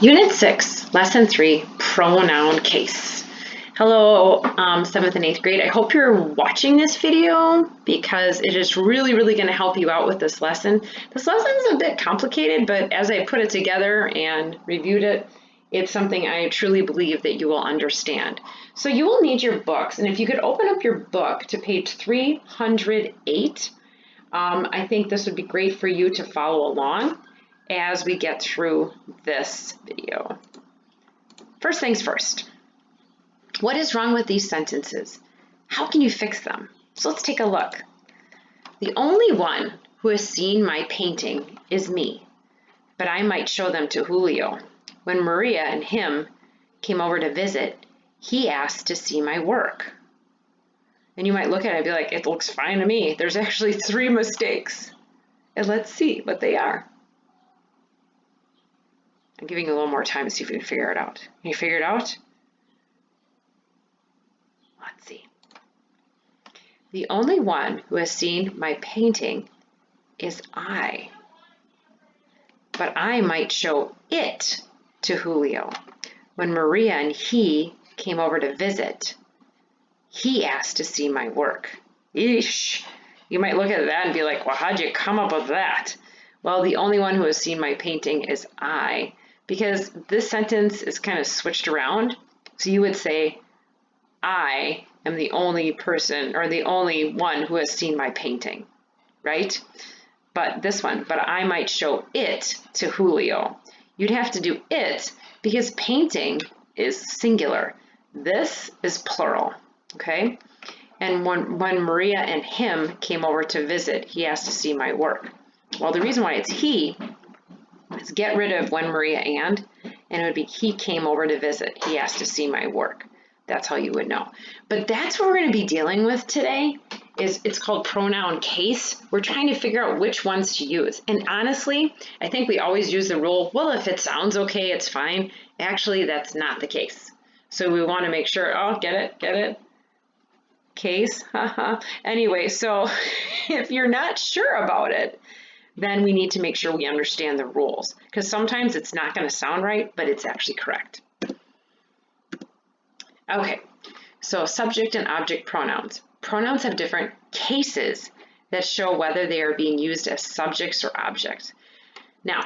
Unit 6, Lesson 3, Pronoun Case. Hello, 7th and 8th grade. I hope you're watching this video because it is really going to help you out with this lesson. This lesson is a bit complicated, but as I put it together and reviewed it, it's something I truly believe that you will understand. So you will need your books, and if you could open up your book to page 308, I think this would be great for you to follow along as we get through this video. First things first, what is wrong with these sentences? How can you fix them? So let's take a look. The only one who has seen my painting is me, but I might show them to Julio. When Maria and him came over to visit, he asked to see my work. And you might look at it and be like, it looks fine to me. There's actually 3 mistakes. And let's see what they are. I'm giving you a little more time to see if you can figure it out. Can you figure it out? Let's see. The only one who has seen my painting is I. But I might show it to Julio. When Maria and he came over to visit, he asked to see my work. Eesh. You might look at that and be like, well, how'd you come up with that? Well, the only one who has seen my painting is I, because this sentence is kind of switched around. So you would say, I am the only person or the only one who has seen my painting, right? But this one, but I might show it to Julio. You'd have to do it because painting is singular. This is plural, okay? And when Maria and him came over to visit, he asked to see my work. Well, the reason why it's he is get rid of when Maria and it would be he came over to visit. He asked to see my work. That's how you would know. But that's what we're going to be dealing with today. It's called pronoun case. We're trying to figure out which ones to use. And honestly, I think we always use the rule, well, if it sounds okay, it's fine. Actually, that's not the case. So we want to make sure, oh, get it? Case, Anyway, so if you're not sure about it, then we need to make sure we understand the rules, because sometimes it's not going to sound right, but it's actually correct. Okay, so subject and object pronouns. Pronouns have different cases that show whether they are being used as subjects or objects. Now,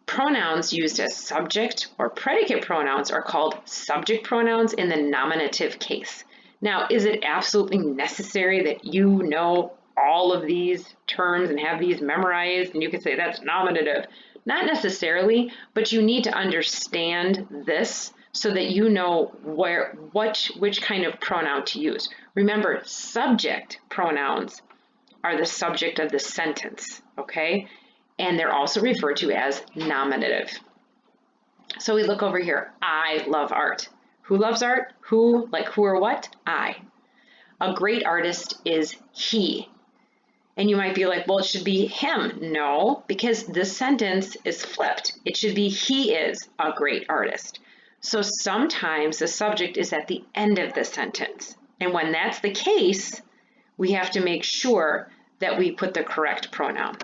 pronouns used as subject or predicate pronouns are called subject pronouns in the nominative case. Now, is it absolutely necessary that you know all of these terms and have these memorized and you can say that's nominative? Not necessarily, but you need to understand this so that you know which kind of pronoun to use. Remember, subject pronouns are the subject of the sentence, okay? And they're also referred to as nominative. So we look over here. I love art. Who loves art? Who, like who or what? I. A great artist is he. And you might be like, well, it should be him. No, because this sentence is flipped. It should be he is a great artist. So sometimes the subject is at the end of the sentence. And when that's the case, we have to make sure that we put the correct pronoun.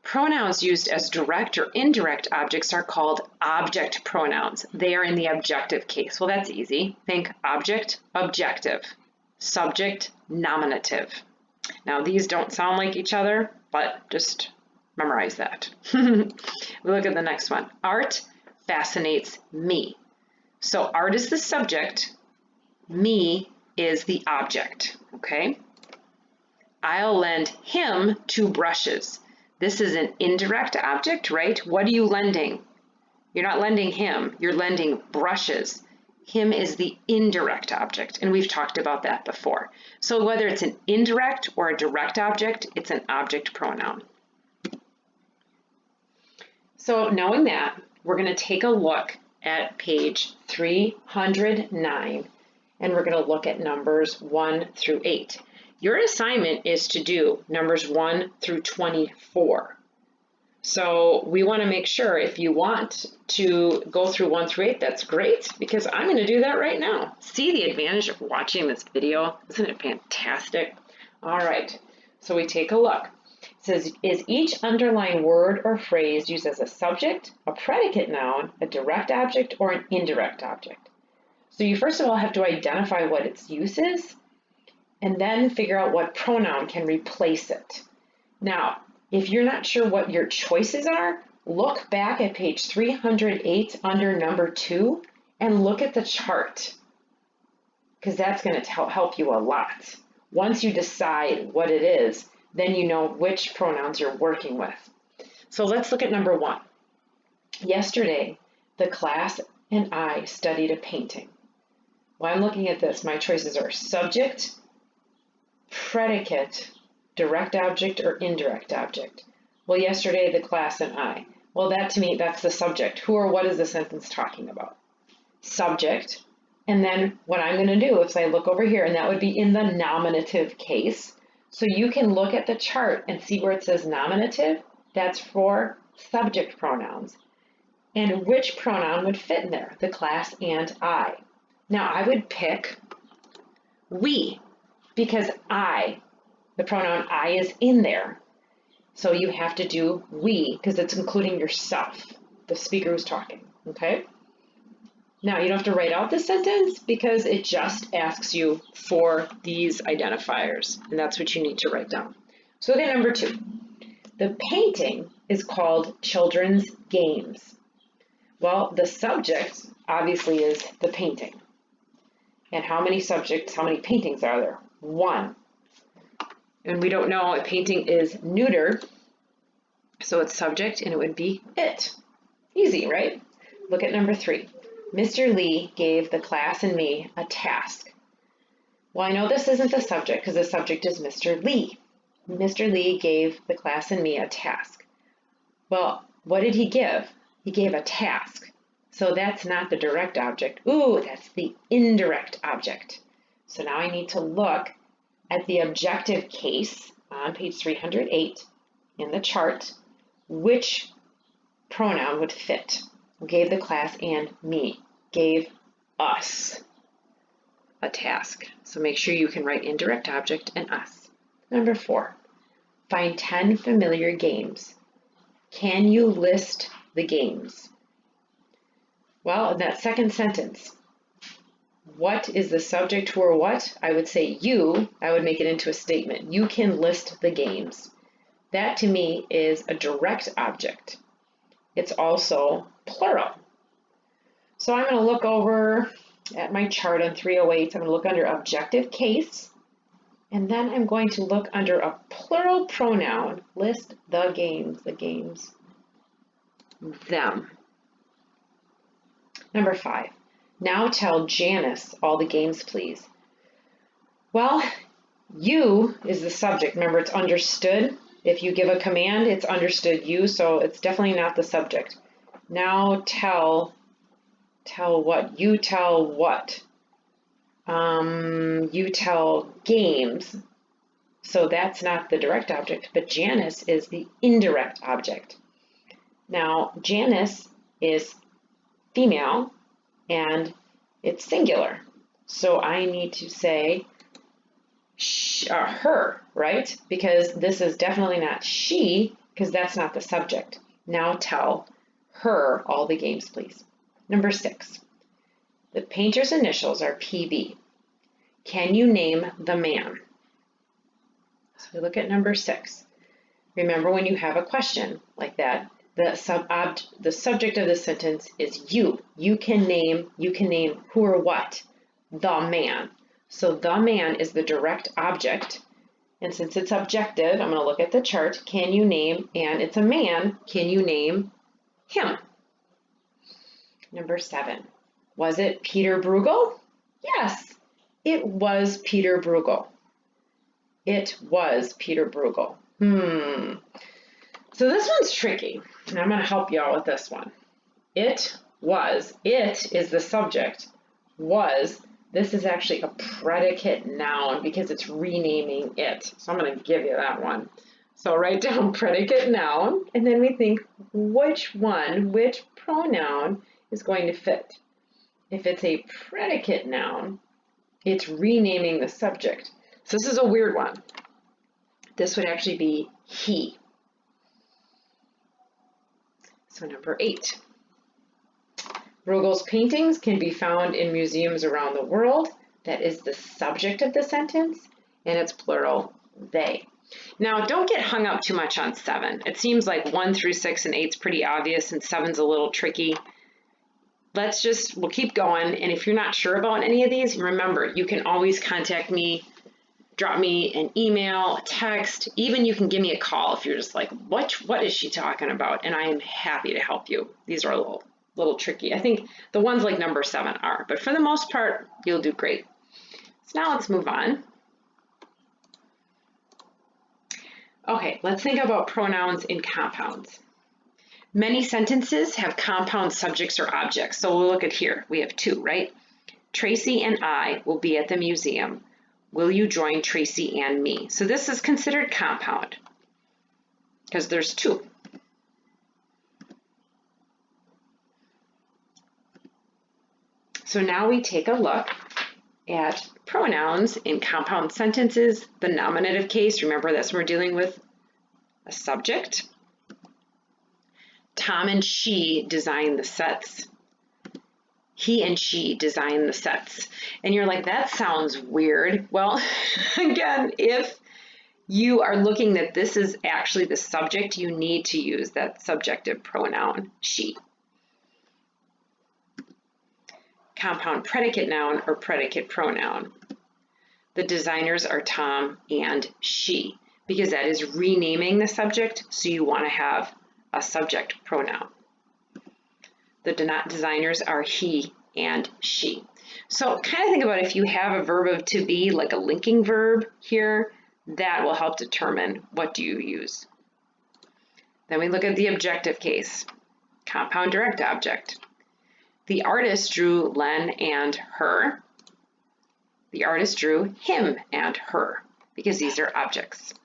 Pronouns used as direct or indirect objects are called object pronouns. They are in the objective case. Well, that's easy. Think object, objective, subject, nominative. Now, these don't sound like each other, but just memorize that. We look at the next one. Art fascinates me. So art is the subject, me is the object, okay? I'll lend him 2 brushes. This is an indirect object, right? What are you lending? You're not lending him, you're lending brushes. Him is the indirect object, and we've talked about that before. So whether it's an indirect or a direct object, it's an object pronoun. So knowing that, we're going to take a look at page 309, and we're going to look at numbers 1 through 8. Your assignment is to do numbers 1 through 24. So we want to make sure if you want to go through 1 through 8, that's great, because I'm going to do that right now. See the advantage of watching this video? Isn't it fantastic? All right, so we take a look. It says, is each underlying word or phrase used as a subject, a predicate noun, a direct object, or an indirect object? So you first of all have to identify what its use is, and then figure out what pronoun can replace it. Now, if you're not sure what your choices are, look back at page 308 under number 2 and look at the chart, because that's going to help you a lot. Once you decide what it is, then you know which pronouns you're working with. So let's look at number 1. Yesterday, the class and I studied a painting. While I'm looking at this, my choices are subject, predicate, direct object, or indirect object. Well, yesterday, the class and I. Well, that to me, that's the subject. Who or what is the sentence talking about? Subject. And then what I'm going to do is I look over here, and that would be in the nominative case. So you can look at the chart and see where it says nominative. That's for subject pronouns. And which pronoun would fit in there? The class and I. Now I would pick we, because I, the pronoun I is in there. So you have to do we, because it's including yourself, the speaker who's talking, okay? Now you don't have to write out the sentence because it just asks you for these identifiers, and that's what you need to write down. So look at number 2. The painting is called Children's Games. Well, the subject obviously is the painting. And how many paintings are there? 1. And we don't know, a painting is neuter, so it's subject, and it would be it. Easy, right? Look at number 3. Mr. Lee gave the class and me a task. Well, I know this isn't the subject because the subject is Mr. Lee. Mr. Lee gave the class and me a task. Well, what did he give? He gave a task. So that's not the direct object. Ooh, that's the indirect object. So now I need to look at the objective case on page 308 in the chart, which pronoun would fit. Gave the class and me, gave us a task. So make sure you can write indirect object and us. Number 4, find 10 familiar games. Can you list the games? Well, in that second sentence, what is the subject, who or what? I would say you. I would make it into a statement. You can list the games. That to me is a direct object. It's also plural. So I'm going to look over at my chart on 308. I'm going to look under objective case, and then I'm going to look under a plural pronoun, list the games, them. Number 5, now tell Janice all the games, please. Well, you is the subject. Remember, it's understood. If you give a command, it's understood you, so it's definitely not the subject. Now tell what? You tell what? You tell games. So that's not the direct object, but Janice is the indirect object. Now, Janice is female, and it's singular. So I need to say her, right? Because this is definitely not she, because that's not the subject. Now tell her all the games, please. Number 6, the painter's initials are PB. Can you name the man? So we look at number 6. Remember, when you have a question like that, the subject of the sentence is you. You can name who or what? The man. So the man is the direct object. And since it's objective, I'm going to look at the chart. Can you name, and it's a man, can you name him? Number 7, was it Peter Bruegel? Yes, it was Peter Bruegel. It was Peter Bruegel. So this one's tricky, and I'm going to help you out with this one. It is the subject. Was, this is actually a predicate noun because it's renaming it. So I'm going to give you that one. So write down predicate noun, and then we think which pronoun is going to fit. If it's a predicate noun, it's renaming the subject. So this is a weird one. This would actually be he. So number 8. Bruegel's paintings can be found in museums around the world. That is the subject of the sentence, and it's plural, they. Now, don't get hung up too much on 7. It seems like 1 through 6 and 8 is pretty obvious, and 7's a little tricky. We'll keep going, and if you're not sure about any of these, remember, you can always contact me, drop me an email, a text, even you can give me a call if you're just like, what is she talking about? And I am happy to help you. These are a little tricky. I think the ones like number 7 are, but for the most part, you'll do great. So now let's move on. Okay, let's think about pronouns in compounds. Many sentences have compound subjects or objects. So we'll look at here. We have 2, right? Tracy and I will be at the museum. Will you join Tracy and me? So this is considered compound because there's 2. So now we take a look at pronouns in compound sentences. The nominative case, remember that's when we're dealing with a subject. Tom and she design the sets. He and she design the sets. And you're like, that sounds weird. Well, again, if you are looking that this is actually the subject, you need to use that subjective pronoun, she. Compound predicate noun or predicate pronoun. The designers are Tom and she, because that is renaming the subject, so you want to have a subject pronoun. The designers are he and she. So kind of think about if you have a verb of to be, like a linking verb here, that will help determine what do you use. Then we look at the objective case, compound direct object. The artist drew Len and her. The artist drew him and her, because these are objects.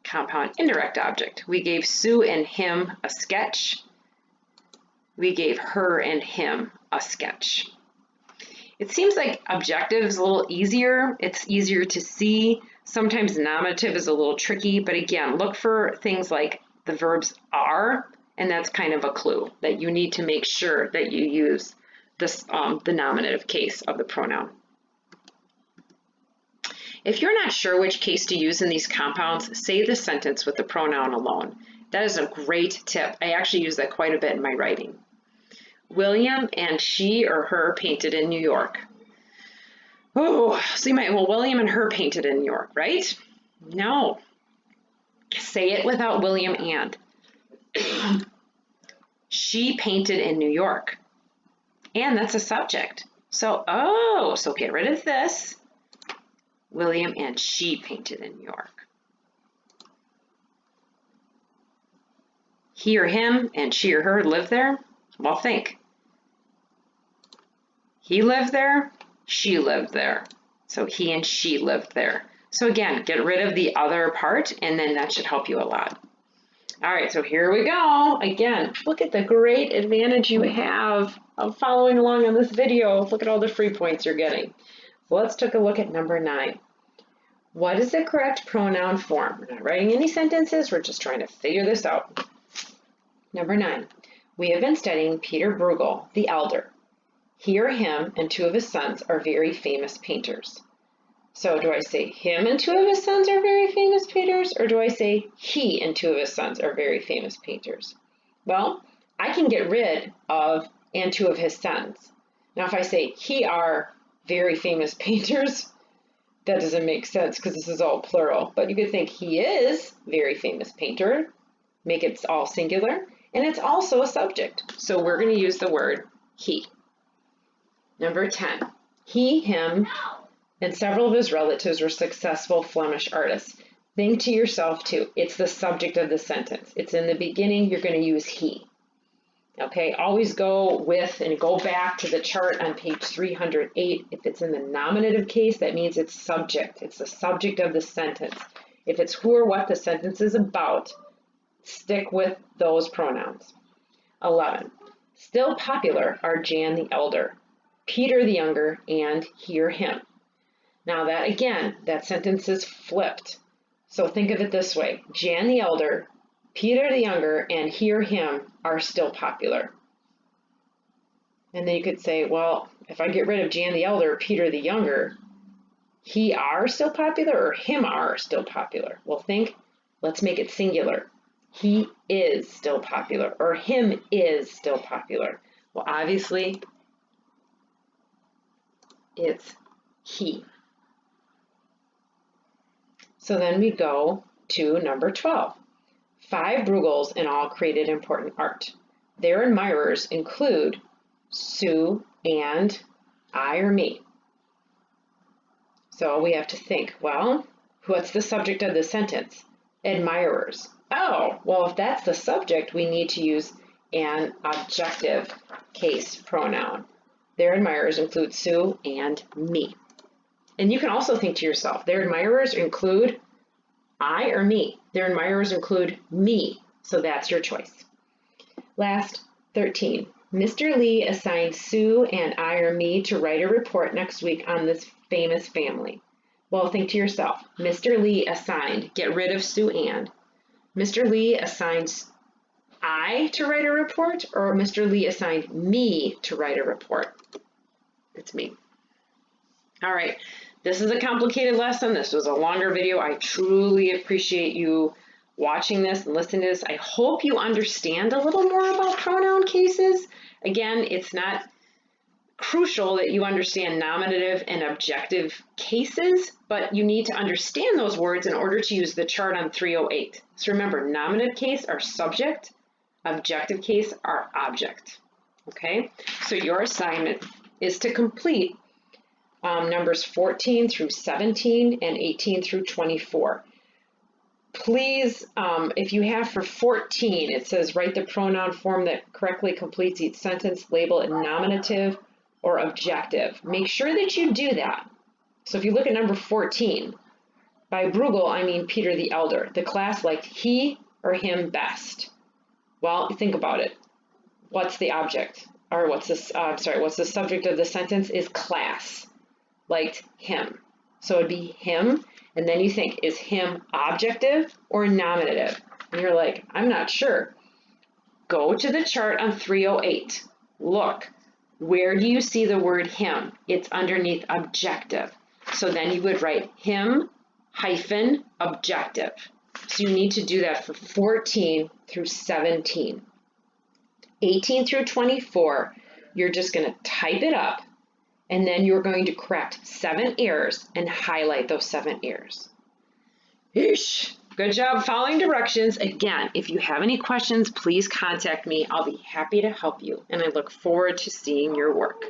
Compound indirect object. We gave Sue and him a sketch. We gave her and him a sketch. It seems like objective is a little easier. It's easier to see. Sometimes nominative is a little tricky, but again, look for things like the verbs are, and that's kind of a clue that you need to make sure that you use this, the nominative case of the pronoun. If you're not sure which case to use in these compounds, say the sentence with the pronoun alone. That is a great tip. I actually use that quite a bit in my writing. William and she or her painted in New York. Oh, so you might, well, William and her painted in New York, right? No. Say it without William and. She painted in New York. And that's a subject. So get rid of this. William and she painted in New York. He or him and she or her lived there? Well, think. He lived there, she lived there. So he and she lived there. So again, get rid of the other part, and then that should help you a lot. All right, so here we go. Again, look at the great advantage you have of following along on this video. Look at all the free points you're getting. So let's take a look at number 9. What is the correct pronoun form? We're not writing any sentences, we're just trying to figure this out. Number 9. We have been studying Peter Bruegel, the elder. He or him and 2 of his sons are very famous painters. So do I say him and 2 of his sons are very famous painters, or do I say he and 2 of his sons are very famous painters? Well, I can get rid of and 2 of his sons. Now if I say he are very famous painters, that doesn't make sense because this is all plural, but you could think he is very famous painter, make it all singular, and it's also a subject. So we're going to use the word he. Number 10, he, him, and several of his relatives were successful Flemish artists. Think to yourself too, it's the subject of the sentence. It's in the beginning, you're going to use he. Okay, always go with and go back to the chart on page 308. If it's in the nominative case, that means it's subject. It's the subject of the sentence. If it's who or what the sentence is about, stick with those pronouns. 11. Still popular are Jan the elder, Peter the younger, and he or him. Now that again, that sentence is flipped. So think of it this way. Jan the elder, Peter the younger, and he or him are still popular. And then you could say, well, if I get rid of Jan the elder, Peter the younger, he are still popular or him are still popular? Well, let's make it singular. He is still popular or him is still popular. Well, obviously, it's he. So then we go to number 12. 5 Bruegels in all created important art. Their admirers include Sue and I or me. So we have to think, well, what's the subject of the sentence? Admirers. Oh, well, if that's the subject, we need to use an objective case pronoun. Their admirers include Sue and me. And you can also think to yourself, their admirers include I or me. Their admirers include me. So that's your choice. Last, 13. Mr. Lee assigned Sue and I or me to write a report next week on this famous family. Well, think to yourself, Mr. Lee assigned, get rid of Sue and. Mr. Lee assigns I to write a report, or Mr. Lee assigned me to write a report? It's me. All right, this is a complicated lesson. This was a longer video. I truly appreciate you watching this and listening to this. I hope you understand a little more about pronoun cases. Again, it's not crucial that you understand nominative and objective cases, but you need to understand those words in order to use the chart on 308. So remember, nominative case are subject, objective case are object. Okay, so your assignment is to complete numbers 14 through 17 and 18 through 24. Please, if you have for 14, it says write the pronoun form that correctly completes each sentence, label it nominative or objective. Make sure that you do that. So if you look at number 14, by Bruegel, I mean Peter the elder. The class liked he or him best. Well, think about it. What's the object? Or what's the subject of the sentence is class. Liked him. So it'd be him, and then you think, is him objective or nominative? And you're like, I'm not sure. Go to the chart on 308. Look, where do you see the word him? It's underneath objective. So then you would write him hyphen objective. So you need to do that for 14 through 17. 18 through 24, you're just going to type it up, and then you're going to correct 7 errors and highlight those 7 errors. Eesh. Good job following directions. Again, if you have any questions, please contact me. I'll be happy to help you, and I look forward to seeing your work.